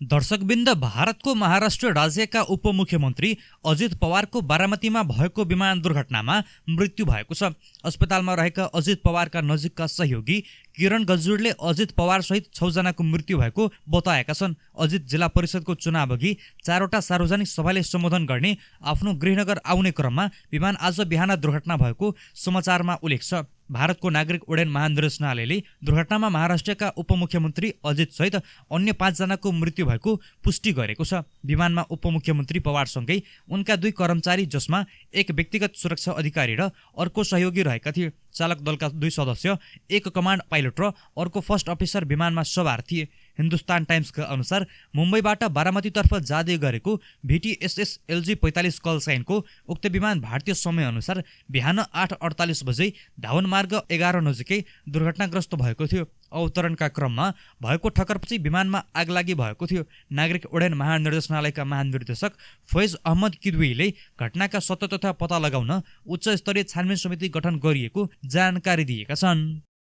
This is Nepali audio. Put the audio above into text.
दर्शकवृन्द, भारतको महाराष्ट्र राज्यका उपमुख्यमन्त्री अजित पवारको बारामतीमा भएको विमान दुर्घटनामा मृत्यु भएको छ। अस्पतालमा रहेका अजित पवारका नजिकका सहयोगी किरण गजुडले अजित पवारसहित 6 जनाको मृत्यु भएको बताएका छन्। अजित जिल्ला परिषदको चुनावअघि 4वटा सार्वजनिक सभाले सम्बोधन गर्ने आफ्नो गृहनगर आउने क्रममा विमान आज बिहान दुर्घटना भएको समाचारमा उल्लेख छ। भारतको नागरिक उड्डयन महानिर्देशनालयले दुर्घटनामा महाराष्ट्रका उपमुख्यमन्त्री अजित सहित अन्य 5 जनाको मृत्यु भएको पुष्टि गरेको छ। विमानमा उपमुख्यमन्त्री पवारसँगै उनका 2 कर्मचारी, जसमा एक व्यक्तिगत सुरक्षा अधिकारी र अर्को सहयोगी रहेका थिए। चालक दलका 2 सदस्य, एक कमान्ड पाइलट र अर्को फर्स्ट अफिसर विमानमा सवार थिए। हिन्दुस्तान टाइम्सका अनुसार मुम्बईबाट बारामतीतर्फ जाँदै गरेको VTSS LG 45 कलसाइनको उक्त विमान भारतीय समयअनुसार बिहान 8:48 बजे धावन मार्ग 11 नजिकै दुर्घटनाग्रस्त भएको थियो। अवतरणका क्रममा भएको ठक्करपछि विमानमा आगलागी भएको थियो। नागरिक उड्डयन महानिर्देशनालयका महानिर्देशक फैज अहमद किदवीले घटनाका सत्य तथ्य पत्ता लगाउन उच्च स्तरीय छानबिन समिति गठन गरिएको जानकारी दिएका छन्।